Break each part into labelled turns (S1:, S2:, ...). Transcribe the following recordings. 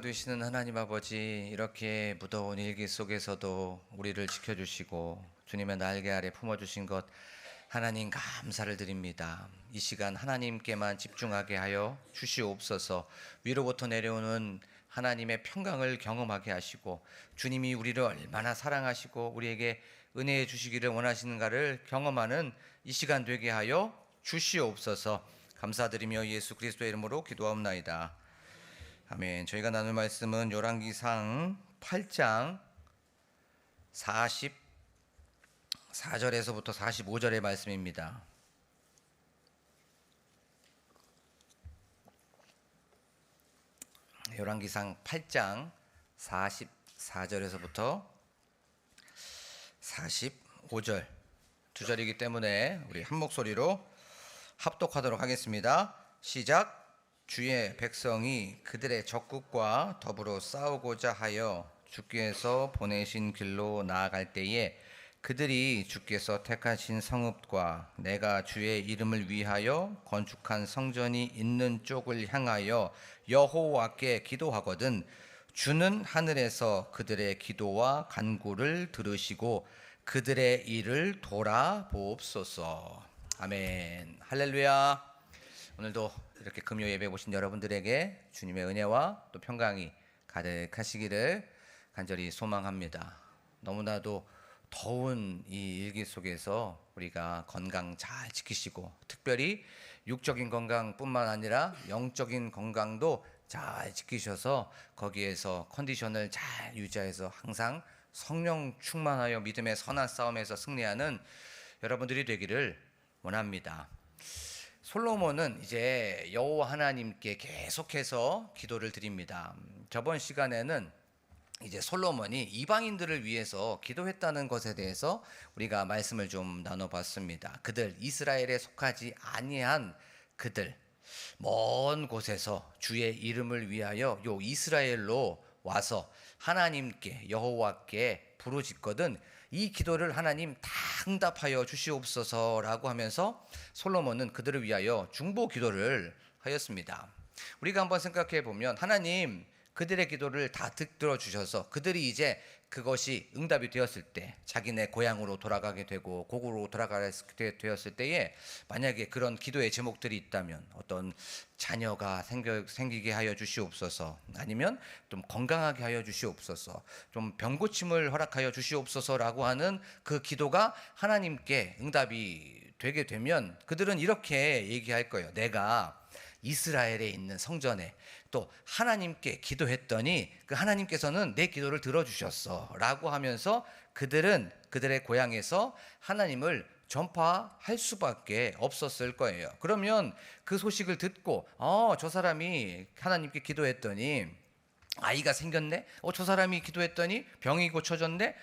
S1: 되시는 하나님 아버지, 이렇게 무더운 일기 속에서도 우리를 지켜주시고 주님의 날개 아래 품어주신 것 하나님 감사를 드립니다. 이 시간 하나님께만 집중하게 하여 주시옵소서. 위로부터 내려오는 하나님의 평강을 경험하게 하시고 주님이 우리를 얼마나 사랑하시고 우리에게 은혜해 주시기를 원하시는가를 경험하는 이 시간 되게 하여 주시옵소서. 감사드리며 예수 그리스도의 이름으로 기도하옵나이다. 아멘. 저희가 나눌 말씀은 열왕기상 8장 44절에서부터 45절의 말씀입니다. 열왕기상 8장 44절에서부터 45절 두 절이기 때문에 우리 한 목소리로 합독하도록 하겠습니다. 시작. 주의 백성이 그들의 적국과 더불어 싸우고자 하여 주께서 보내신 길로 나아갈 때에 그들이 주께서 택하신 성읍과 내가 주의 이름을 위하여 건축한 성전이 있는 쪽을 향하여 여호와께 기도하거든 주는 하늘에서 그들의 기도와 간구를 들으시고 그들의 일을 돌아보옵소서. 아멘. 할렐루야. 오늘도 이렇게 금요 예배 보신 여러분들에게 주님의 은혜와 또 평강이 가득하시기를 간절히 소망합니다. 너무나도 더운 이 일기 속에서 우리가 건강 잘 지키시고 특별히 육적인 건강뿐만 아니라 영적인 건강도 잘 지키셔서 거기에서 컨디션을 잘 유지해서 항상 성령 충만하여 믿음의 선한 싸움에서 승리하는 여러분들이 되기를 원합니다. 솔로몬은 이제 여호와 하나님께 계속해서 기도를 드립니다. 저번 시간에는 이제 솔로몬이 이방인들을 위해서 기도했다는 것에 대해서 우리가 말씀을 좀 나눠봤습니다. 그들 이스라엘에 속하지 아니한 그들 먼 곳에서 주의 이름을 위하여 요 이스라엘로 와서 하나님께 여호와께 부르짖거든 이 기도를 하나님 다 응답하여 주시옵소서라고 하면서 솔로몬은 그들을 위하여 중보 기도를 하였습니다. 우리가 한번 생각해 보면 하나님 그들의 기도를 다 듣들어 주셔서 그들이 이제 그것이 응답이 되었을 때 자기네 고향으로 돌아가게 되고 고국으로 돌아가게 되었을 때에 만약에 그런 기도의 제목들이 있다면 어떤 자녀가 생기게 하여 주시옵소서, 아니면 좀 건강하게 하여 주시옵소서, 좀 병고침을 허락하여 주시옵소서라고 하는 그 기도가 하나님께 응답이 되게 되면 그들은 이렇게 얘기할 거예요. 내가 이스라엘에 있는 성전에 또 하나님께 기도했더니 그 하나님께서는 내 기도를 들어주셨어 라고 하면서 그들은 그들의 고향에서 하나님을 전파할 수밖에 없었을 거예요. 그러면 그 소식을 듣고 저 사람이 하나님께 기도했더니 아이가 생겼네? 저 사람이 기도했더니 병이 고쳐졌네?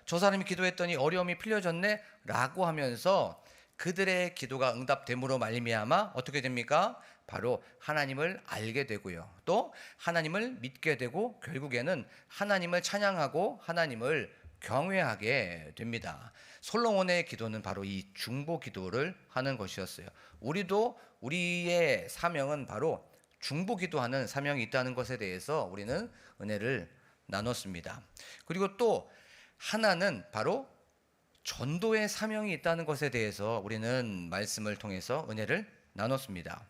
S1: 저 사람이 기도했더니 어려움이 풀려졌네? 라고 하면서 그들의 기도가 응답됨으로 말미암아 어떻게 됩니까? 바로 하나님을 알게 되고요. 또 하나님을 믿게 되고 결국에는 하나님을 찬양하고 하나님을 경외하게 됩니다. 솔로몬의 기도는 바로 이 중보 기도를 하는 것이었어요. 우리도 우리의 사명은 바로 중보 기도하는 사명이 있다는 것에 대해서 우리는 은혜를 나눴습니다. 그리고 또 하나는 바로 전도의 사명이 있다는 것에 대해서 우리는 말씀을 통해서 은혜를 나눴습니다.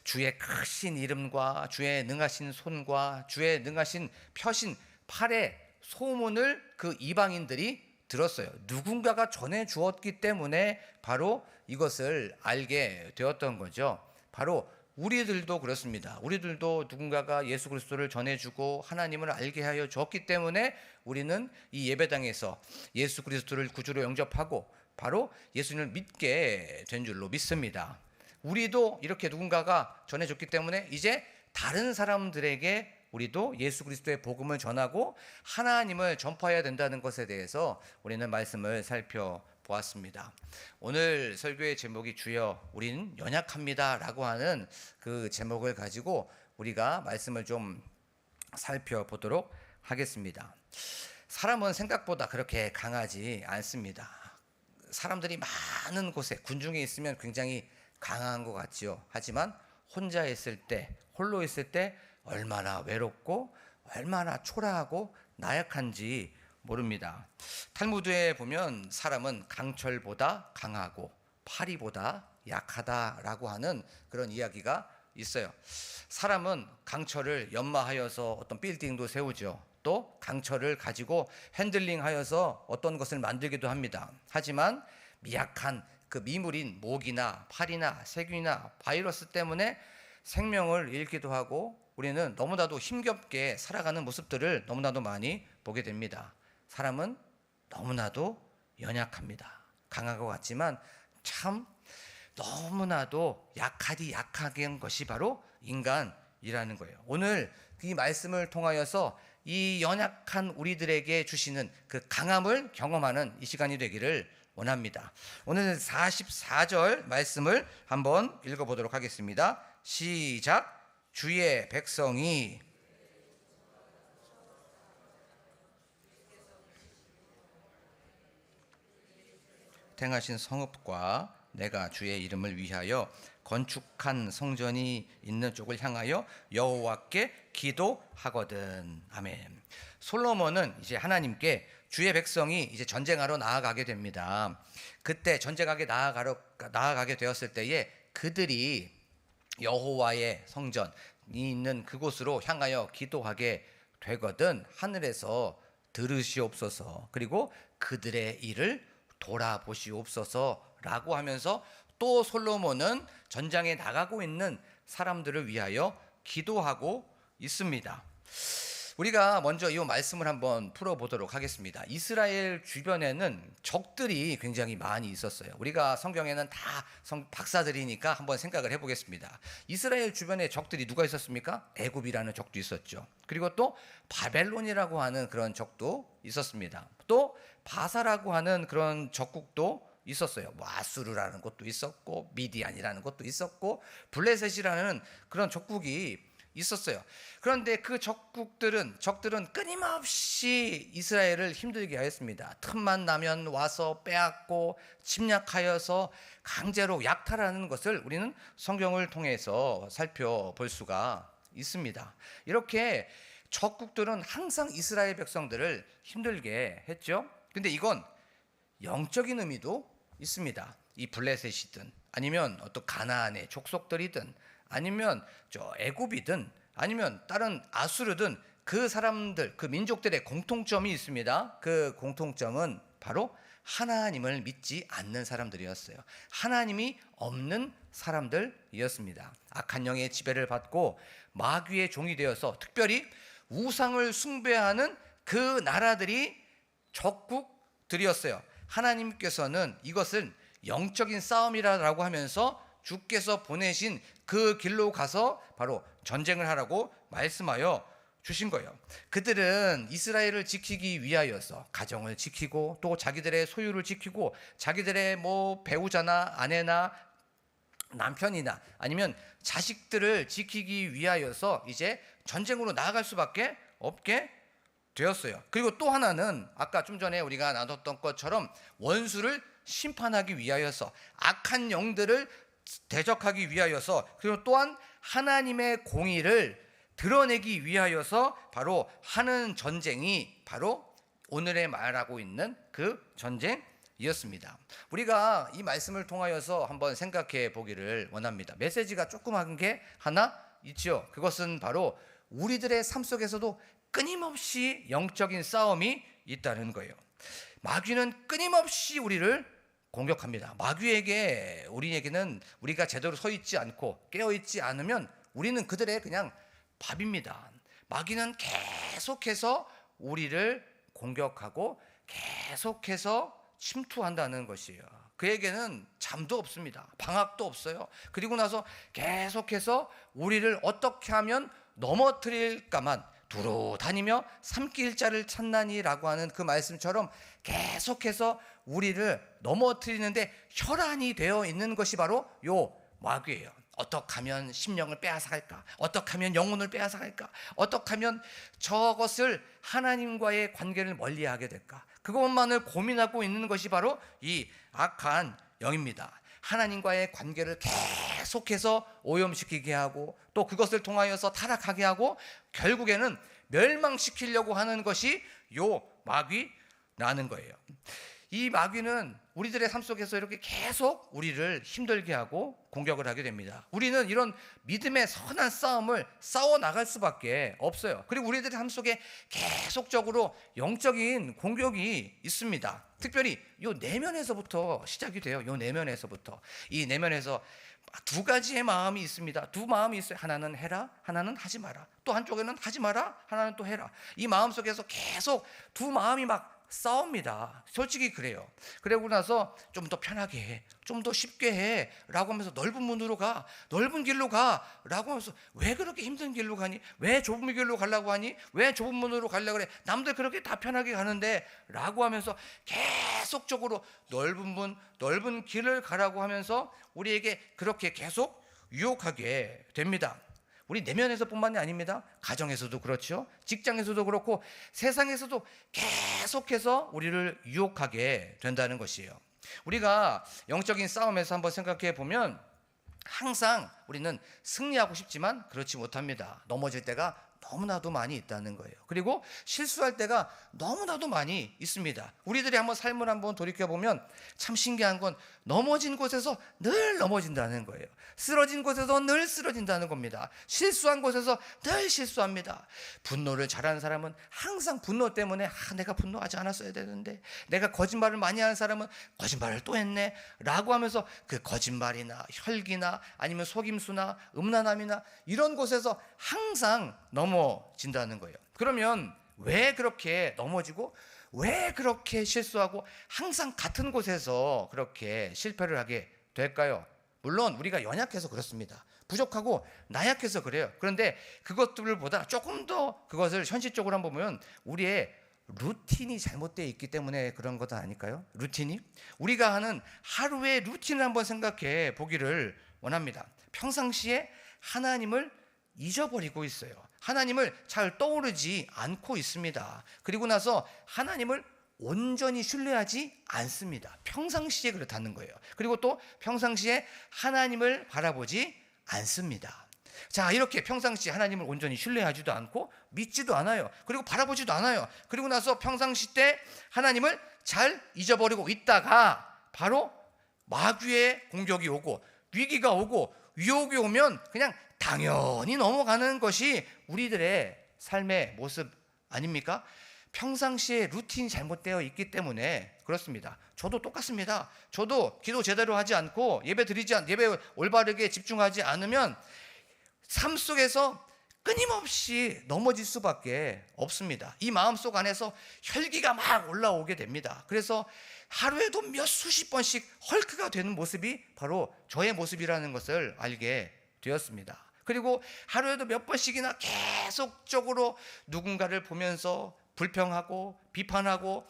S1: 주의 크신 이름과 주의 능하신 손과 주의 능하신 펴신 팔의 소문을 그 이방인들이 들었어요. 누군가가 전해 주었기 때문에 바로 이것을 알게 되었던 거죠. 바로 우리들도 그렇습니다. 우리들도 누군가가 예수 그리스도를 전해주고 하나님을 알게 하여 줬기 때문에 우리는 이 예배당에서 예수 그리스도를 구주로 영접하고 바로 예수님을 믿게 된 줄로 믿습니다. 우리도 이렇게 누군가가 전해줬기 때문에 이제 다른 사람들에게 우리도 예수 그리스도의 복음을 전하고 하나님을 전파해야 된다는 것에 대해서 우리는 말씀을 살펴보았습니다. 오늘 설교의 제목이 주여 우린 연약합니다 라고 하는 그 제목을 가지고 우리가 말씀을 좀 살펴보도록 하겠습니다. 사람은 생각보다 그렇게 강하지 않습니다. 사람들이 많은 곳에 군중에 있으면 굉장히 강한 것 같지요. 하지만 혼자 있을 때, 홀로 있을 때 얼마나 외롭고 얼마나 초라하고 나약한지 모릅니다. 탈무드에 보면 사람은 강철보다 강하고 파리보다 약하다라고 하는 그런 이야기가 있어요. 사람은 강철을 연마하여서 어떤 빌딩도 세우죠. 또 강철을 가지고 핸들링하여서 어떤 것을 만들기도 합니다. 하지만 미약한 그 미물인 모기나 파리나 세균이나 바이러스 때문에 생명을 잃기도 하고 우리는 너무나도 힘겹게 살아가는 모습들을 너무나도 많이 보게 됩니다. 사람은 너무나도 연약합니다. 강한 것 같지만 참 너무나도 약하디 한 것이 바로 인간이라는 거예요. 오늘 이 말씀을 통하여서 이 연약한 우리들에게 주시는 그 강함을 경험하는 이 시간이 되기를 원합니다. 오늘 44절 말씀을 한번 읽어보도록 하겠습니다. 시작. 주의 백성이 행하신 성읍과 내가 주의 이름을 위하여 건축한 성전이 있는 쪽을 향하여 여호와께 기도하거든. 아멘. 솔로몬은 이제 하나님께 주의 백성이 이제 전쟁하러 나아가게 됩니다. 그때 전쟁하게 나아가게 되었을 때에 그들이 여호와의 성전이 있는 그곳으로 향하여 기도하게 되거든. 하늘에서 들으시옵소서. 그리고 그들의 일을 돌아보시옵소서라고 하면서 또 솔로몬은 전장에 나가고 있는 사람들을 위하여 기도하고 있습니다. 우리가 먼저 이 말씀을 한번 풀어보도록 하겠습니다. 이스라엘 주변에는 적들이 굉장히 많이 있었어요. 우리가 성경에는 다 박사들이니까 한번 생각을 해보겠습니다. 이스라엘 주변에 적들이 누가 있었습니까? 애굽이라는 적도 있었죠. 그리고 또 바벨론이라고 하는 그런 적도 있었습니다. 또 바사라고 하는 그런 적국도 있었어요. 뭐 아수르라는 것도 있었고 미디안이라는 것도 있었고 블레셋이라는 그런 적국이 있었어요. 그런데 그 적들은 끊임없이 이스라엘을 힘들게 하였습니다. 틈만 나면 와서 빼앗고 침략하여서 강제로 약탈하는 것을 우리는 성경을 통해서 살펴볼 수가 있습니다. 이렇게 적국들은 항상 이스라엘 백성들을 힘들게 했죠. 근데 이건 영적인 의미도 있습니다. 이 블레셋이든 아니면 어떤 가나안의 족속들이든 아니면 저 애굽이든 아니면 다른 아수르든 그 사람들, 그 민족들의 공통점이 있습니다. 그 공통점은 바로 하나님을 믿지 않는 사람들이었어요. 하나님이 없는 사람들이었습니다. 악한 영의 지배를 받고 마귀의 종이 되어서 특별히 우상을 숭배하는 그 나라들이 적국들이었어요. 하나님께서는 이것을 영적인 싸움이라고 하면서 주께서 보내신 그 길로 가서 바로 전쟁을 하라고 말씀하여 주신 거예요. 그들은 이스라엘을 지키기 위하여서 가정을 지키고 또 자기들의 소유를 지키고 자기들의 뭐 배우자나 아내나 남편이나 아니면 자식들을 지키기 위하여서 이제 전쟁으로 나아갈 수밖에 없게 되었어요. 그리고 또 하나는 아까 좀 전에 우리가 나눴던 것처럼 원수를 심판하기 위하여서 악한 영들을 대적하기 위하여서 그리고 또한 하나님의 공의를 드러내기 위하여서 바로 하는 전쟁이 바로 오늘에 말하고 있는 그 전쟁이었습니다. 우리가 이 말씀을 통하여서 한번 생각해 보기를 원합니다. 메시지가 조그만 게 하나 있죠. 그것은 바로 우리들의 삶 속에서도 끊임없이 영적인 싸움이 있다는 거예요. 마귀는 끊임없이 우리를 공격합니다. 마귀에게 우리에게는 우리가 제대로 서 있지 않고 깨어 있지 않으면 우리는 그들의 그냥 밥입니다. 마귀는 계속해서 우리를 공격하고 계속해서 침투한다는 것이에요. 그에게는 잠도 없습니다. 방학도 없어요. 그리고 나서 계속해서 우리를 어떻게 하면 넘어뜨릴까만 두루 다니며 삼킬 자를 찾나니라고 하는 그 말씀처럼 계속해서 우리를 넘어뜨리는데 혈안이 되어 있는 것이 바로 요 마귀예요. 어떻게 하면 심령을 빼앗아갈까? 어떻게 하면 영혼을 빼앗아갈까? 어떻게 하면 저것을 하나님과의 관계를 멀리하게 될까? 그것만을 고민하고 있는 것이 바로 이 악한 영입니다. 하나님과의 관계를 계속해서 오염시키게 하고 또 그것을 통하여서 타락하게 하고 결국에는 멸망시키려고 하는 것이 요 마귀라는 거예요. 이 마귀는 우리들의 삶 속에서 이렇게 계속 우리를 힘들게 하고 공격을 하게 됩니다. 우리는 이런 믿음의 선한 싸움을 싸워 나갈 수밖에 없어요. 그리고 우리들의 삶 속에 계속적으로 영적인 공격이 있습니다. 특별히 요 내면에서부터 시작이 돼요. 요 내면에서부터. 이 내면에서 두 가지의 마음이 있습니다. 두 마음이 있어요. 하나는 해라, 하나는 하지 마라. 또 한쪽에는 하지 마라, 하나는 또 해라. 이 마음 속에서 계속 두 마음이 막 싸웁니다. 솔직히 그래요. 그러고 나서 좀 더 편하게 해, 좀 더 쉽게 해 라고 하면서 넓은 문으로 가, 넓은 길로 가 라고 하면서 왜 그렇게 힘든 길로 가니? 왜 좁은 길로 가려고 하니? 왜 좁은 문으로 가려고 그래? 남들 그렇게 다 편하게 가는데 라고 하면서 계속적으로 넓은 문, 넓은 길을 가라고 하면서 우리에게 그렇게 계속 유혹하게 됩니다. 우리 내면에서뿐만이 아닙니다. 가정에서도 그렇죠. 직장에서도 그렇고 세상에서도 계속해서 우리를 유혹하게 된다는 것이에요. 우리가 영적인 싸움에서 한번 생각해 보면 항상 우리는 승리하고 싶지만 그렇지 못합니다. 넘어질 때가 너무나도 많이 있다는 거예요. 그리고 실수할 때가 너무나도 많이 있습니다. 우리들이 한번 삶을 한번 돌이켜보면 참 신기한 건 넘어진 곳에서 늘 넘어진다는 거예요. 쓰러진 곳에서 늘 쓰러진다는 겁니다. 실수한 곳에서 늘 실수합니다. 분노를 잘하는 사람은 항상 분노 때문에 내가 분노하지 않았어야 되는데, 내가 거짓말을 많이 하는 사람은 거짓말을 또 했네 라고 하면서 그 거짓말이나 혈기나 아니면 속임수나 음란함이나 이런 곳에서 항상 넘어진다는 거예요. 그러면 왜 그렇게 넘어지고 왜 그렇게 실수하고 항상 같은 곳에서 그렇게 실패를 하게 될까요? 물론 우리가 연약해서 그렇습니다. 부족하고 나약해서 그래요. 그런데 그것들보다 조금 더 그것을 현실적으로 한번 보면 우리의 루틴이 잘못되어 있기 때문에 그런 것 아닐까요? 루틴이? 우리가 하는 하루의 루틴을 한번 생각해 보기를 원합니다. 평상시에 하나님을 잊어버리고 있어요. 하나님을 잘 떠오르지 않고 있습니다. 그리고 나서 하나님을 온전히 신뢰하지 않습니다. 평상시에 그렇다는 거예요. 그리고 또 평상시에 하나님을 바라보지 않습니다. 자, 이렇게 평상시에 하나님을 온전히 신뢰하지도 않고 믿지도 않아요. 그리고 바라보지도 않아요. 그리고 나서 평상시 때 하나님을 잘 잊어버리고 있다가 바로 마귀의 공격이 오고 위기가 오고 유혹이 오면 그냥 당연히 넘어가는 것이 우리들의 삶의 모습 아닙니까? 평상시에 루틴이 잘못되어 있기 때문에 그렇습니다. 저도 똑같습니다. 저도 기도 제대로 하지 않고 예배 올바르게 집중하지 않으면 삶 속에서 끊임없이 넘어질 수밖에 없습니다. 이 마음속 안에서 혈기가 막 올라오게 됩니다. 그래서 하루에도 몇 수십 번씩 헐크가 되는 모습이 바로 저의 모습이라는 것을 알게 되었습니다. 그리고 하루에도 몇 번씩이나 계속적으로 누군가를 보면서 불평하고 비판하고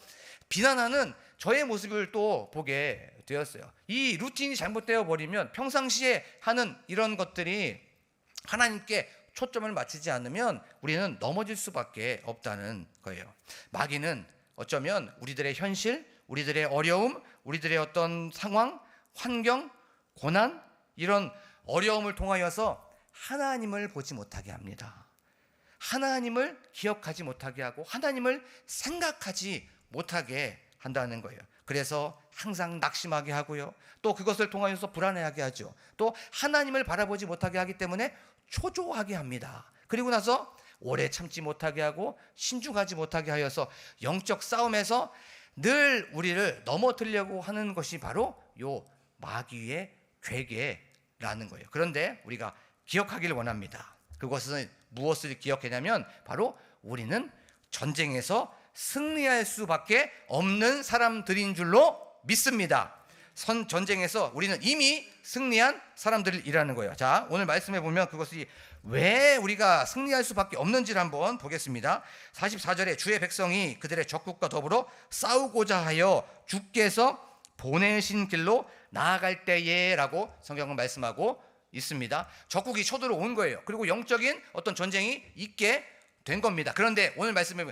S1: 비난하는 저의 모습을 또 보게 되었어요. 이 루틴이 잘못되어 버리면 평상시에 하는 이런 것들이 하나님께 초점을 맞추지 않으면 우리는 넘어질 수밖에 없다는 거예요. 마귀는 어쩌면 우리들의 현실, 우리들의 어려움, 우리들의 어떤 상황, 환경, 고난, 이런 어려움을 통하여서 하나님을 보지 못하게 합니다. 하나님을 기억하지 못하게 하고 하나님을 생각하지 못하게 한다는 거예요. 그래서 항상 낙심하게 하고요. 또 그것을 통하여서 불안해하게 하죠. 또 하나님을 바라보지 못하게 하기 때문에 초조하게 합니다. 그리고 나서 오래 참지 못하게 하고 신중하지 못하게 하여서 영적 싸움에서 늘 우리를 넘어뜨리려고 하는 것이 바로 요 마귀의 괴계라는 거예요. 그런데 우리가 기억하기를 원합니다. 그것은 무엇을 기억하냐면 바로 우리는 전쟁에서 승리할 수밖에 없는 사람들인 줄로 믿습니다. 전쟁에서 우리는 이미 승리한 사람들이라는 거예요. 자, 오늘 말씀해 보면 그것이 왜 우리가 승리할 수밖에 없는지를 한번 보겠습니다. 44절에 주의 백성이 그들의 적국과 더불어 싸우고자 하여 주께서 보내신 길로 나아갈 때에 라고 성경은 말씀하고 있습니다. 적국이 쳐들어온 거예요. 그리고 영적인 어떤 전쟁이 있게 된 겁니다. 그런데 오늘 말씀해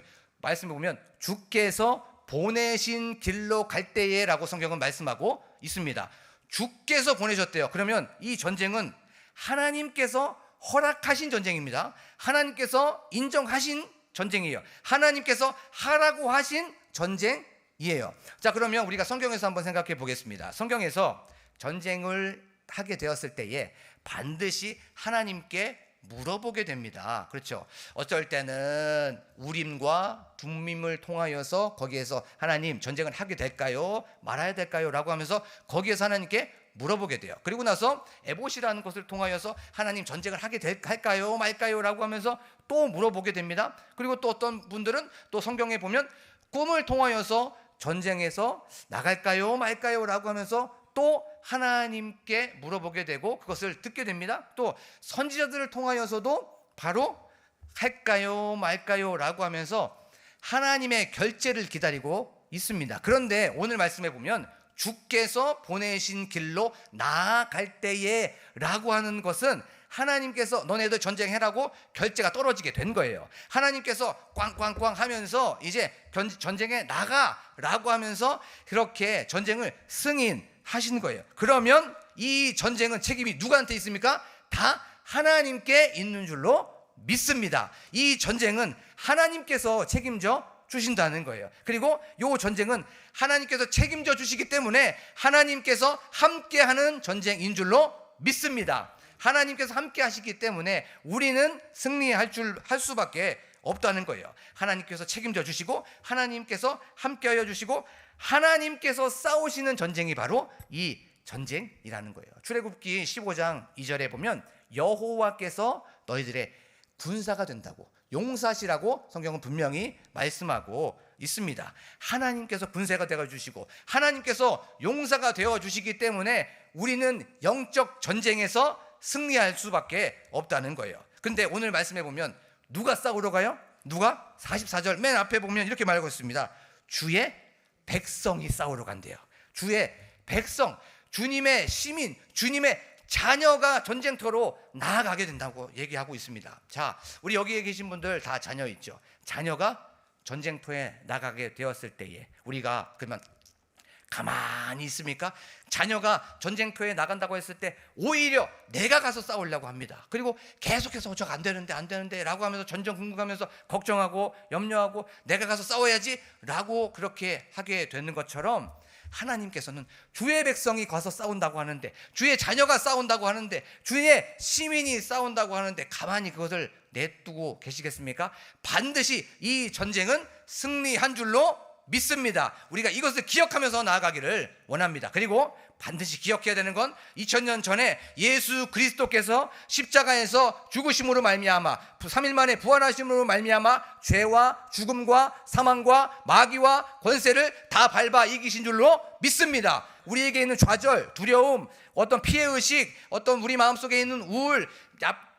S1: 보면 주께서 보내신 길로 갈 때에 라고 성경은 말씀하고 있습니다. 주께서 보내셨대요. 그러면 이 전쟁은 하나님께서 허락하신 전쟁입니다. 하나님께서 인정하신 전쟁이에요. 하나님께서 하라고 하신 전쟁이에요. 자, 그러면 우리가 성경에서 한번 생각해 보겠습니다. 성경에서 전쟁을 하게 되었을 때에 반드시 하나님께 물어보게 됩니다. 그렇죠? 어쩔 때는 우림과 둠밈을 통하여서 거기에서 하나님 전쟁을 하게 될까요? 말아야 될까요? 라고 하면서 거기에서 하나님께 물어보게 돼요. 그리고 나서 에봇이라는 것을 통하여서 하나님 전쟁을 할까요? 말까요? 라고 하면서 또 물어보게 됩니다. 그리고 또 어떤 분들은 또 성경에 보면 꿈을 통하여서 전쟁에서 나갈까요? 말까요? 라고 하면서 또 하나님께 물어보게 되고 그것을 듣게 됩니다. 또 선지자들을 통하여서도 바로 할까요? 말까요? 라고 하면서 하나님의 결재를 기다리고 있습니다. 그런데 오늘 말씀해 보면 주께서 보내신 길로 나아갈 때에 라고 하는 것은 하나님께서 너네들 전쟁해라고 결재가 떨어지게 된 거예요. 하나님께서 꽝꽝꽝 하면서 이제 전쟁에 나가라고 하면서 그렇게 전쟁을 승인하신 거예요. 그러면 이 전쟁은 책임이 누구한테 있습니까? 다 하나님께 있는 줄로 믿습니다. 이 전쟁은 하나님께서 책임져 주신다는 거예요. 그리고 이 전쟁은 하나님께서 책임져 주시기 때문에 하나님께서 함께하는 전쟁인 줄로 믿습니다. 하나님께서 함께 하시기 때문에 우리는 승리할 수밖에 없다는 거예요. 하나님께서 책임져 주시고 하나님께서 함께하여 주시고 하나님께서 싸우시는 전쟁이 바로 이 전쟁이라는 거예요. 출애굽기 15장 2절에 보면 여호와께서 너희들의 군사가 된다고, 용사시라고 성경은 분명히 말씀하고 있습니다. 하나님께서 군사가 되어 주시고 하나님께서 용사가 되어 주시기 때문에 우리는 영적 전쟁에서 승리할 수밖에 없다는 거예요. 근데 오늘 말씀해 보면 누가 싸우러 가요? 누가? 44절 맨 앞에 보면 이렇게 말하고 있습니다. 주의 백성이 싸우러 간대요. 주의 백성, 주님의 시민, 주님의 자녀가 전쟁터로 나아가게 된다고 얘기하고 있습니다. 자, 우리 여기에 계신 분들 다 자녀 있죠? 자녀가 전쟁터에 나가게 되었을 때에 우리가 그러면 가만히 있습니까? 자녀가 전쟁터에 나간다고 했을 때 오히려 내가 가서 싸우려고 합니다. 그리고 계속해서 저거 안 되는데 라고 하면서 전쟁 궁금하면서 걱정하고 염려하고 내가 가서 싸워야지 라고 그렇게 하게 되는 것처럼 하나님께서는 주의 백성이 가서 싸운다고 하는데, 주의 자녀가 싸운다고 하는데, 주의 시민이 싸운다고 하는데 가만히 그것을 내두고 계시겠습니까? 반드시 이 전쟁은 승리한 줄로 믿습니다. 우리가 이것을 기억하면서 나아가기를 원합니다. 그리고 반드시 기억해야 되는 건 2000년 전에 예수 그리스도께서 십자가에서 죽으심으로 말미암아 3일 만에 부활하심으로 말미암아 죄와 죽음과 사망과 마귀와 권세를 다 밟아 이기신 줄로 믿습니다. 우리에게 있는 좌절, 두려움, 어떤 피해의식, 어떤 우리 마음속에 있는 우울,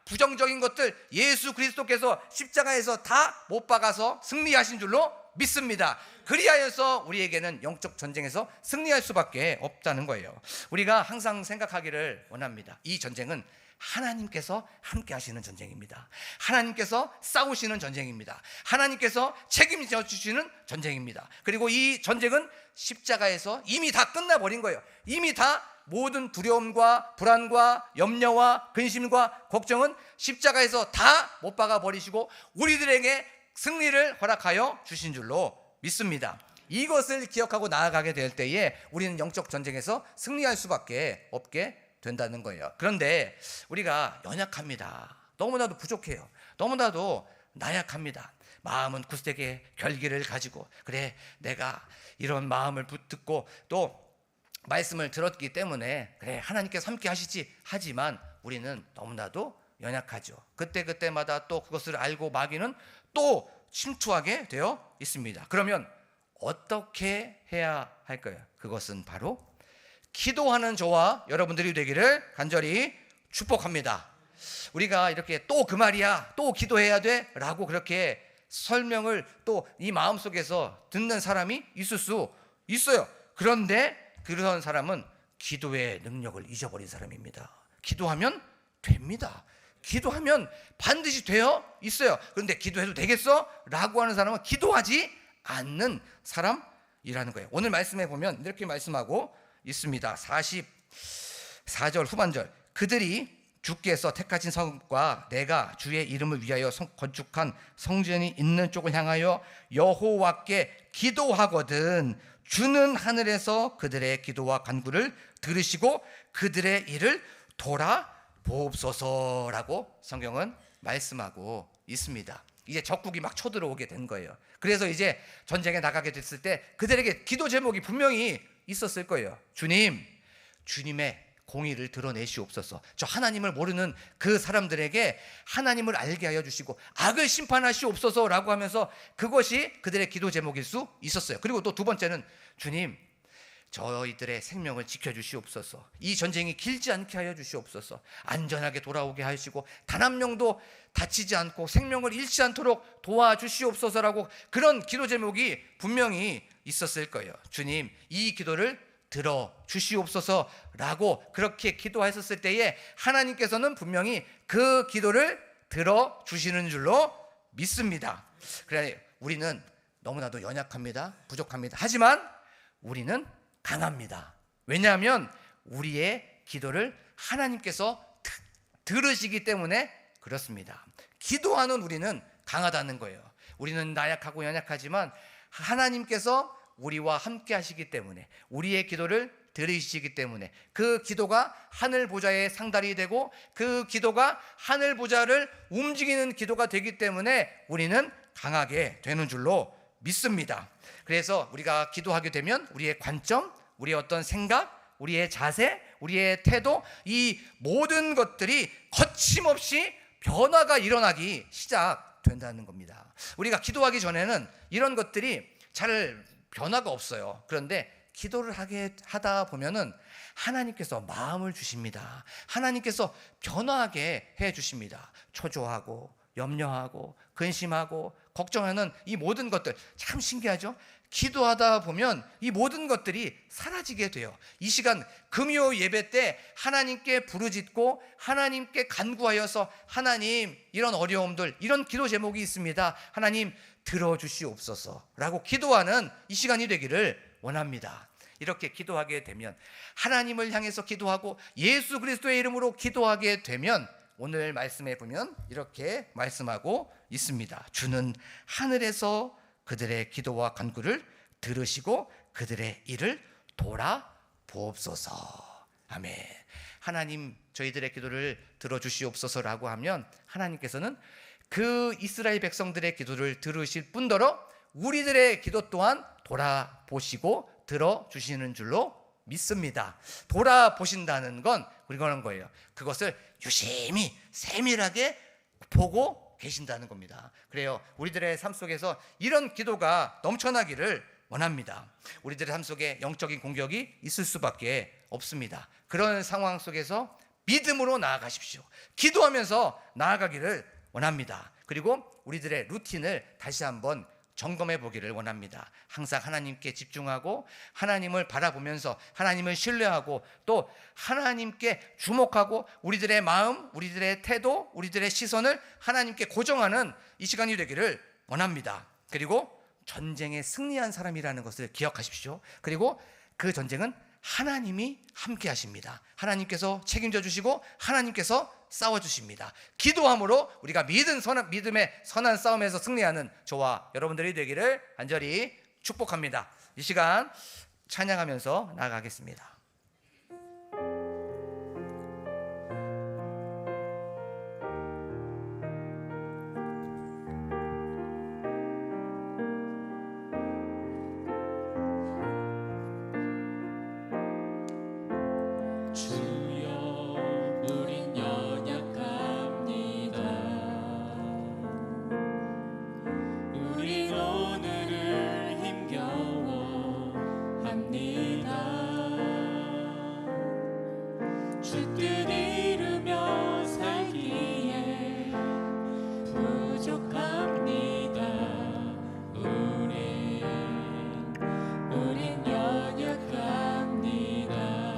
S1: 부정적인 것들 예수 그리스도께서 십자가에서 다 못 박아서 승리하신 줄로 믿습니다. 그리하여서 우리에게는 영적 전쟁에서 승리할 수밖에 없다는 거예요. 우리가 항상 생각하기를 원합니다. 이 전쟁은 하나님께서 함께 하시는 전쟁입니다. 하나님께서 싸우시는 전쟁입니다. 하나님께서 책임져 주시는 전쟁입니다. 그리고 이 전쟁은 십자가에서 이미 다 끝나버린 거예요. 이미 다 모든 두려움과 불안과 염려와 근심과 걱정은 십자가에서 다 못 박아 버리시고 우리들에게 승리를 허락하여 주신 줄로 믿습니다. 이것을 기억하고 나아가게 될 때에 우리는 영적 전쟁에서 승리할 수밖에 없게 된다는 거예요. 그런데 우리가 연약합니다. 너무나도 부족해요. 너무나도 나약합니다. 마음은 굳세게 결기를 가지고 그래 내가 이런 마음을 붙듣고 또 말씀을 들었기 때문에 그래 하나님께서 함께 하시지 하지만 우리는 너무나도 연약하죠. 그때마다 또 그것을 알고 마귀는 또 침투하게 되어 있습니다. 그러면 어떻게 해야 할까요? 그것은 바로 기도하는 저와 여러분들이 되기를 간절히 축복합니다. 우리가 이렇게 또 그 말이야, 또 기도해야 돼 라고 그렇게 설명을 또 이 마음속에서 듣는 사람이 있을 수 있어요. 그런데 그런 사람은 기도의 능력을 잊어버린 사람입니다. 기도하면 됩니다. 기도하면 반드시 되어 있어요. 그런데 기도해도 되겠어? 라고 하는 사람은 기도하지 않는 사람이라는 거예요. 오늘 말씀해 보면 이렇게 말씀하고 있습니다. 4절 후반절, 그들이 주께서 택하신 성읍과 내가 주의 이름을 위하여 건축한 성전이 있는 쪽을 향하여 여호와께 기도하거든 주는 하늘에서 그들의 기도와 간구를 들으시고 그들의 일을 돌아보옵소서라고 성경은 말씀하고 있습니다. 이제 적국이 막 쳐들어오게 된 거예요. 그래서 이제 전쟁에 나가게 됐을 때 그들에게 기도 제목이 분명히 있었을 거예요. 주님의 공의를 드러내시옵소서. 저 하나님을 모르는 그 사람들에게 하나님을 알게 하여 주시고 악을 심판하시옵소서라고 하면서 그것이 그들의 기도 제목일 수 있었어요. 그리고 또 두 번째는 주님, 저희들의 생명을 지켜주시옵소서. 이 전쟁이 길지 않게 하여 주시옵소서. 안전하게 돌아오게 하시고 단 한 명도 다치지 않고 생명을 잃지 않도록 도와주시옵소서라고 그런 기도 제목이 분명히 있었을 거예요. 주님, 이 기도를 들어주시옵소서라고 그렇게 기도하셨을 때에 하나님께서는 분명히 그 기도를 들어주시는 줄로 믿습니다. 그래, 우리는 너무나도 연약합니다. 부족합니다. 하지만 우리는 강합니다. 왜냐하면 우리의 기도를 하나님께서 들으시기 때문에 그렇습니다. 기도하는 우리는 강하다는 거예요. 우리는 나약하고 연약하지만 하나님께서 우리와 함께 하시기 때문에 우리의 기도를 들으시기 때문에 그 기도가 하늘 보좌의 상달이 되고 그 기도가 하늘 보좌를 움직이는 기도가 되기 때문에 우리는 강하게 되는 줄로 믿습니다. 그래서 우리가 기도하게 되면 우리의 관점, 우리의 어떤 생각, 우리의 자세, 우리의 태도, 이 모든 것들이 거침없이 변화가 일어나기 시작된다는 겁니다. 우리가 기도하기 전에는 이런 것들이 잘 변화가 없어요. 그런데 기도를 하다 보면은 하나님께서 마음을 주십니다. 하나님께서 변화하게 해 주십니다. 초조하고 염려하고 근심하고 걱정하는 이 모든 것들 참 신기하죠? 기도하다 보면 이 모든 것들이 사라지게 돼요. 이 시간 금요 예배 때 하나님께 부르짖고 하나님께 간구하여서 하나님, 이런 어려움들, 이런 기도 제목이 있습니다. 하나님 들어주시옵소서라고 기도하는 이 시간이 되기를 원합니다. 이렇게 기도하게 되면, 하나님을 향해서 기도하고 예수 그리스도의 이름으로 기도하게 되면 오늘 말씀에 보면 이렇게 말씀하고 있습니다. 주는 하늘에서 그들의 기도와 간구를 들으시고 그들의 일을 돌아보옵소서. 아멘. 하나님, 저희들의 기도를 들어주시옵소서라고 하면 하나님께서는 그 이스라엘 백성들의 기도를 들으실 뿐더러 우리들의 기도 또한 돌아보시고 들어주시는 줄로 믿습니다. 돌아보신다는 건 그런 거예요. 그것을 유심히 세밀하게 보고 계신다는 겁니다. 그래요. 우리들의 삶 속에서 이런 기도가 넘쳐나기를 원합니다. 우리들의 삶 속에 영적인 공격이 있을 수밖에 없습니다. 그런 상황 속에서 믿음으로 나아가십시오. 기도하면서 나아가기를 원합니다. 그리고 우리들의 루틴을 다시 한번 점검해 보기를 원합니다. 항상 하나님께 집중하고 하나님을 바라보면서 하나님을 신뢰하고 또 하나님께 주목하고 우리들의 마음, 우리들의 태도, 우리들의 시선을 하나님께 고정하는 이 시간이 되기를 원합니다. 그리고 전쟁에 승리한 사람이라는 것을 기억하십시오. 그리고 그 전쟁은 하나님이 함께 하십니다. 하나님께서 책임져 주시고 하나님께서 싸워주십니다. 기도함으로 우리가 믿음의 선한 싸움에서 승리하는 저와 여러분들이 되기를 간절히 축복합니다. 이 시간 찬양하면서 나아가겠습니다.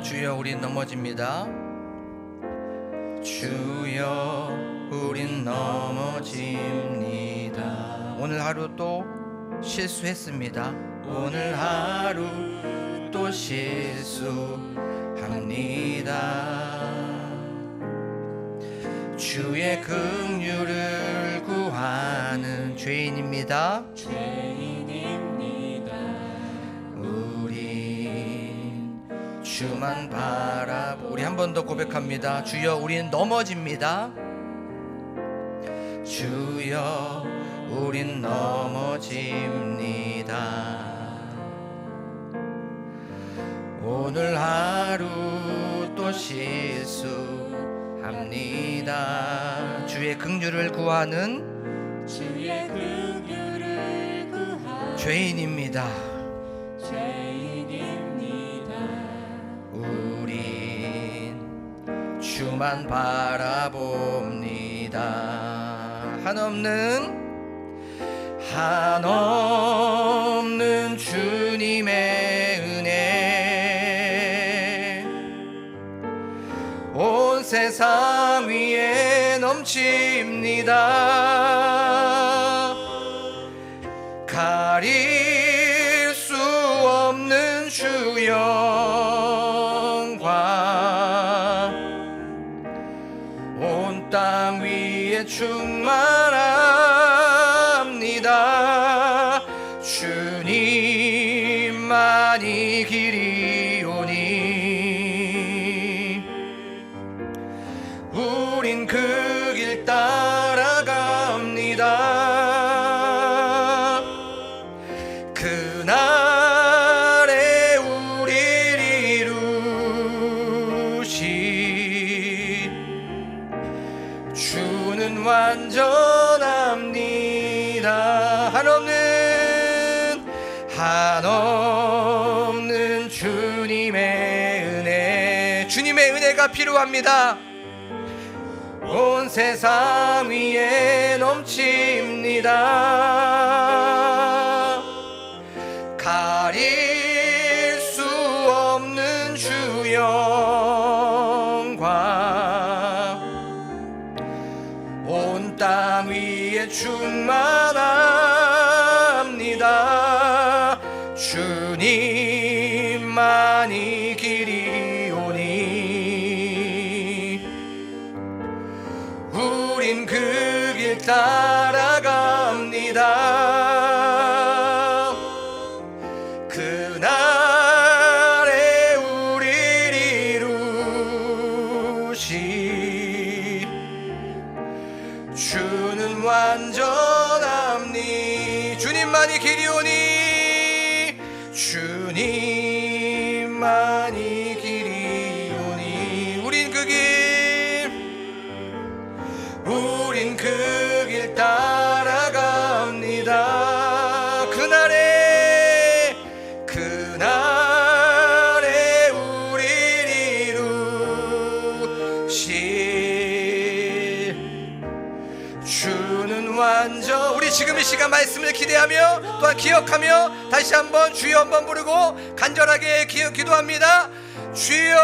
S1: 주여 우린 넘어집니다. 주여 우린 넘어집니다. 오늘 하루 또 실수했습니다. 오늘 하루 또 실수합니다. 주의 긍휼을 구하는 죄인입니다. 우린 주만 우리 한 번 더 고백합니다. 주여, 우린 넘어집니다. 주여, 우린 넘어집니다. 오늘 하루 또 실수합니다. 주의 긍휼을 구하는 죄인입니다. 우린 주만 바라봅니다. 한없는 주님의 은혜 온 세상 위에 넘칩니다. 가릴 수 없는 주 영광 온 땅 위에 충만합니다. 주님만이 길이오니 우린 그 길 따라갑니다. 그날에 우릴 이루신 주는 완전합니다. 한없는 주님의 은혜, 주님의 은혜가 필요합니다. 온 세상 위에 넘칩니다. 가릴 수 없는 주 영광 온 땅 위에 충만합니다. 주님만이 길이오니 우린 그 길 따라갑니다. 그날에 우릴 이루신 주는 완전합니. 주님만이 길이오니 주님만이 길이오니 우린 그 길 따라갑니다. 그날에 우릴 이루실 주는 완전. 우리 지금 이 시간 말씀을 기대하며 또한 기억하며 다시 한번 주여 한번 부르고 간절하게 기도합니다. 주여,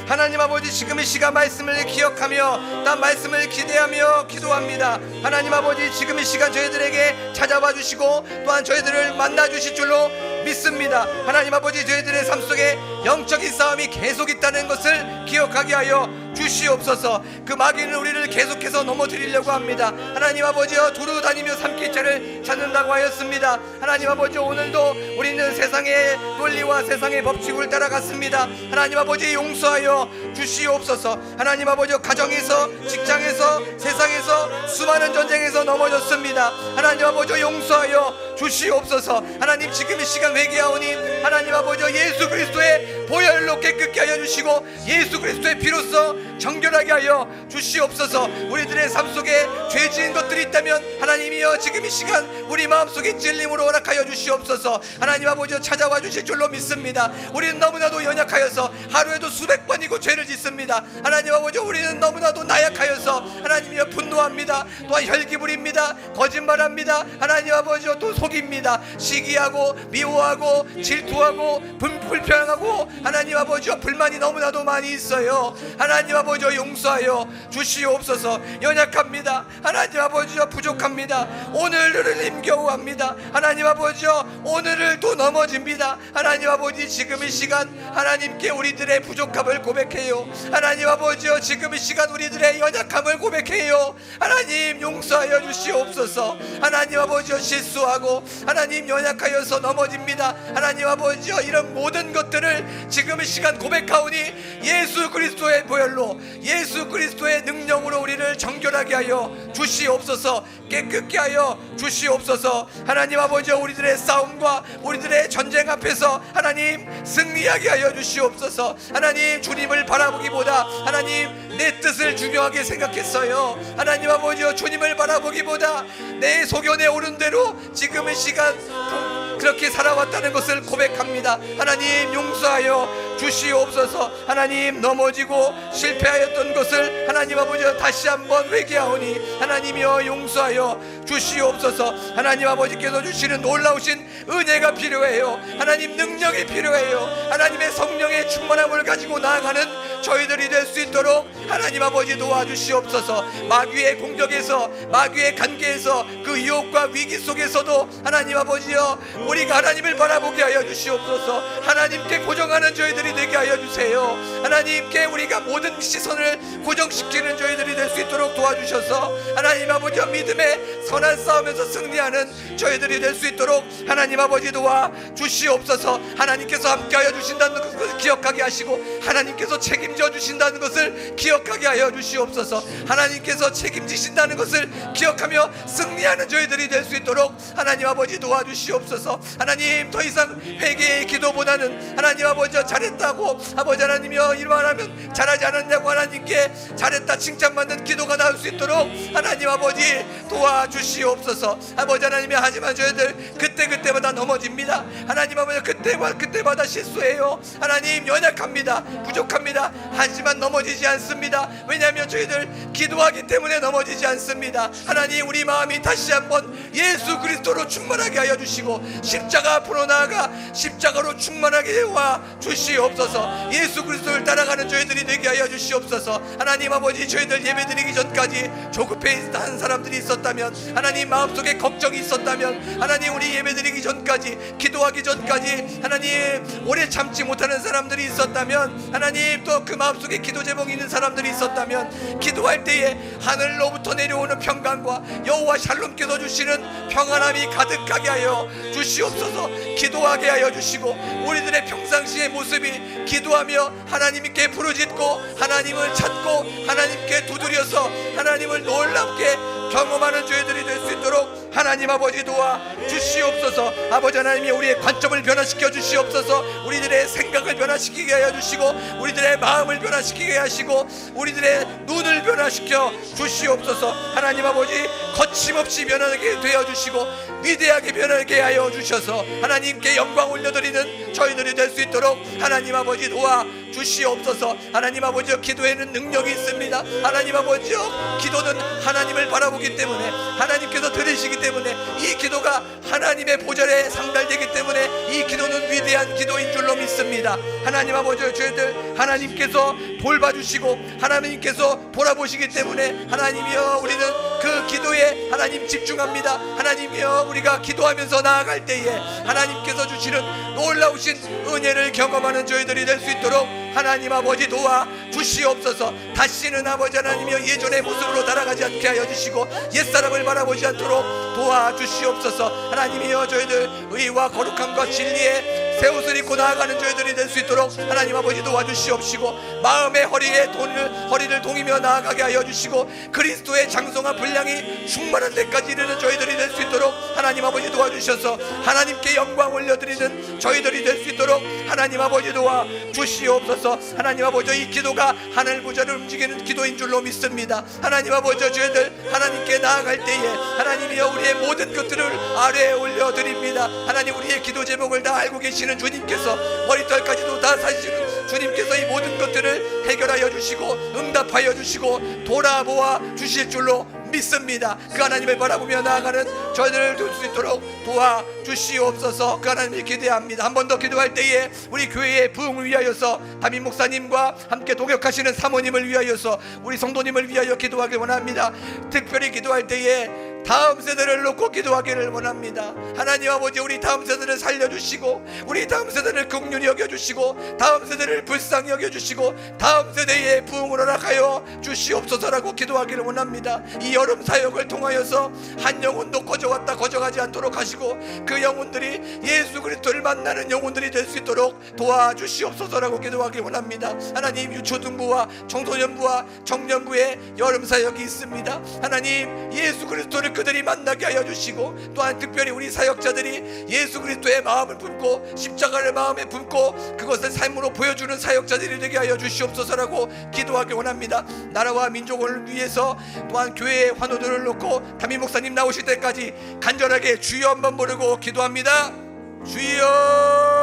S1: 하나님 아버지, 지금 이 시간 말씀을 기억하며 난 말씀을 기대하며 기도합니다. 하나님 아버지, 지금 이 시간 저희들에게 찾아와 주시고 또한 저희들을 만나 주실 줄로 믿습니다. 하나님 아버지, 저희들의 삶 속에 영적인 싸움이 계속 있다는 것을 기억하게 하여 주시옵소서. 그 마귀는 우리를 계속해서 넘어뜨리려고 합니다. 하나님 아버지여, 두루 다니며 삼킬자를 찾는다고 하였습니다. 하나님 아버지, 오늘도 우리는 세상의 논리와 세상의 법칙을 따라갔습니다. 하나님 아버지, 용서하여 주시옵소서. 하나님 아버지, 가정에서, 직장에서, 세상에서 수많은 전쟁에서 넘어졌습니다. 하나님 아버지, 용서하여 주시옵소서. 하나님, 지금 이 시간 회개하오니 하나님 아버지, 예수 그리스도의 보혈로 깨끗게 하여 주시고 예수 그리스도의 피로써 정결하게 하여 주시옵소서. 우리들의 삶 속에 죄 지은 것들이 있다면 하나님이여, 지금 이 시간 우리 마음속에 찔림으로 허락하여 주시옵소서. 하나님 아버지, 찾아와 주실 줄로 믿습니다. 우리는 너무나도 연약하여서 하루에도 수백 번이고 죄를 짓습니다. 하나님 아버지, 우리는 너무나도 나약하여서 하나님이여 분노합니다. 또한 혈기부립니다. 거짓말합니다. 하나님 아버지, 또 속입니다. 시기하고 미워하고 미워하고 질투하고 불평하고 하나님 아버지와 불만이 너무나도 많이 있어요. 하나님 아버지와 용서하여 주시옵소서. 연약합니다. 하나님 아버지와 부족합니다. 오늘을 힘겨워합니다. 하나님 아버지와 오늘을 또 넘어집니다. 하나님 아버지 지금 이 시간 하나님께 우리들의 부족함을 고백해요. 하나님 아버지여 지금 이 시간 우리들의 연약함을 고백해요. 하나님 용서하여 주시옵소서. 하나님 아버지여 실수하고 하나님 연약하여서 넘어집니다. 하나님 아버지여 이런 모든 것들을 지금 이 시간 고백하오니 예수 그리스도의 보혈로 예수 그리스도의 능력으로 우리를 정결하게 하여 주시옵소서. 깨끗게 하여 주시옵소서. 하나님 아버지여 우리들의 싸움과 우리들의 전쟁 앞에서 하나님 승리하게 하여 주시옵소서. 하나님 주님을 바라보기보다 하나님 내 뜻을 중요하게 생각했어요. 하나님 아버지여 주님을 바라보기보다 내 소견에 오른 대로 지금 이 시간 그렇게 살아왔다는 것을 고백합니다. 하나님 용서하여 주시옵소서. 하나님 넘어지고 실패하였던 것을 하나님 아버지여 다시 한번 회개하오니 하나님이여 용서하여 주시옵소서. 하나님 아버지께서 주시는 놀라우신 은혜가 필요해요. 하나님 능력이 필요해요. 하나님의 성령의 충만함을 가지고 나아가는 저희들이 될 수 있도록 하나님 아버지 도와주시옵소서. 마귀의 공격에서 마귀의 관계에서 그 유혹과 위기 속에서도 하나님 아버지여 우리가 하나님을 바라보게 하여 주시옵소서. 하나님께 고정하는 저희들이 되게 하여 주세요. 하나님께 우리가 모든 시선을 고정시키는 저희들이 될 수 있도록 도와주셔서 하나님 아버지여 믿음의 선한 싸움에서 승리하는 저희들이 될 수 있도록 하나님 아버지 도와주시옵소서. 하나님께서 함께하여 주신다는 것을 기억하게 하시고 하나님께서 책임져 주신다는 것을 기억하게 하여 주시옵소서. 하나님께서 책임지신다는 것을 기억하며 승리하는 저희들이 될 수 있도록 하나님 아버지 도와주시옵소서. 하나님 더 이상 회개의 기도보다는 하나님 아버지 잘했다고 아버지 하나님이여 이만하면 잘하지 않았냐고 하나님께 잘했다 칭찬받는 기도가 나올 수 있도록 하나님 아버지 도와주시옵소서. 아버지 하나님이 하지만 저희들 그때마다 넘어집니다. 하나님 아버지 그때마다 실수해요. 하나님 연약합니다. 부족합니다. 하지만 넘어지지 않습니다. 왜냐하면 저희들 기도하기 때문에 넘어지지 않습니다. 하나님 우리 마음이 다시 한번 예수 그리스도로 충만하게 하여 주시고 십자가 앞으로 나아가 십자가로 충만하게 와 주시옵소서. 예수 그리스도를 따라가는 저희들이 되게 하여 주시옵소서. 하나님 아버지 저희들 예배드리기 전까지 조급해 있는 사람들이 있었다면 하나님 마음속에 걱정이 있었다면 하나님 우리 예배드리기 전까지 기도하기 전까지 하나님 오래 참지 못하는 사람들이 있었다면 하나님 또 그 마음속에 기도 제목이 있는 사람들이 있었다면 기도할 때에 하늘로부터 내려오는 평강과 여호와 샬롬께서 주시는 평안함이 가득하게 하여 주시옵소서. 기도하게 하여 주시고 우리들의 평상시의 모습이 기도하며 하나님께 부르짖고 하나님을 찾고 하나님께 두드려서 하나님을 놀랍게 경험하는 저희들이 될 수 있도록 하나님 아버지 도와 주시옵소서. 아버지 하나님이 우리의 관점을 변화시켜 주시옵소서. 우리들의 생각을 변화시키게 하여 주시고 우리들의 마음을 변화시키게 하시고 우리들의 눈을 변화시켜 주시옵소서. 하나님 아버지 거침없이 변하게 되어 주시고 위대하게 변하게 하여 주셔서 하나님께 영광 올려드리는 저희들이 될 수 있도록 하나님 아버지 도와 주시옵소서. 하나님 아버지여 기도에는 능력이 있습니다. 하나님 아버지여 기도는 하나님을 바라보기 때문에 하나님께서 들으시기 때문에 이 기도가 하나님의 보좌에 상달되기 때문에 이 기도는 위대한 기도인 줄로 믿습니다. 하나님 아버지여 저희들 하나님께서 돌봐주시고 하나님께서 돌아보시기 때문에 하나님이여 우리는 그 기도에 하나님 집중합니다. 하나님이여 우리가 기도하면서 나아갈 때에 하나님께서 주시는 놀라우신 은혜를 경험하는 저희들이 될 수 있도록 하나님 아버지 도와 주시옵소서. 다시는 아버지 하나님이여 예전의 모습으로 달아가지 않게 하여 주시고 옛사람을 바라보지 않도록 도와 주시옵소서. 하나님이여 저희들 의와 거룩함과 진리에 새 옷을 입고 나아가는 저희들이 될 수 있도록 하나님 아버지 도와주시옵시고 마음의 허리를 동이며 나아가게 하여 주시고 그리스도의 장성한 분량이 충만한 데까지 이르는 저희들이 될 수 있도록 하나님 아버지 도와주셔서 하나님께 영광 올려드리는 저희들이 될 수 있도록 하나님 아버지 도와주시옵소서. 하나님 아버지 이 기도가 하늘 부자를 움직이는 기도인 줄로 믿습니다. 하나님 아버지 저희들 하나님께 나아갈 때에 하나님이여 우리의 모든 것들을 아래에 올려드립니다. 하나님 우리의 기도 제목을 다 알고 계시는 주님께서 머리털까지도 다 사시는 주님께서 이 모든 것들을 해결하여 주시고 응답하여 주시고 돌아보아 주실 줄로
S2: 믿습니다. 그 하나님을 바라보며 나아가는 저희들을 둘 수 있도록 도와주시옵소서. 그 하나님을 기대합니다. 한 번 더 기도할 때에 우리 교회의 부흥을 위하여서 담임 목사님과 함께 동역하시는 사모님을 위하여서 우리 성도님을 위하여 기도하길 원합니다. 특별히 기도할 때에 다음 세대를 놓고 기도하기를 원합니다. 하나님 아버지, 우리 다음 세대를 살려주시고 우리 다음 세대를 긍휼히 여겨주시고 다음 세대를 불쌍히 여겨주시고 다음 세대의 부흥을 허락하여 주시옵소서라고 기도하기를 원합니다. 이 여름 사역을 통하여서 한 영혼도 거저왔다 거저가지 않도록 하시고 그 영혼들이 예수 그리스도를 만나는 영혼들이 될 수 있도록 도와주시옵소서라고 기도하기를 원합니다. 하나님, 유초등부와 청소년부와 청년부의 여름 사역이 있습니다. 하나님, 예수 그리스도를 그들이 만나게 하여 주시고 또한 특별히 우리 사역자들이 예수 그리스도의 마음을 품고 십자가를 마음에 품고 그것을 삶으로 보여주는 사역자들이 되게 하여 주시옵소서라고 기도하기 원합니다. 나라와 민족을 위해서 또한 교회의 환우들을 놓고 담임 목사님 나오실 때까지 간절하게 주여 한번 부르고 기도합니다. 주여.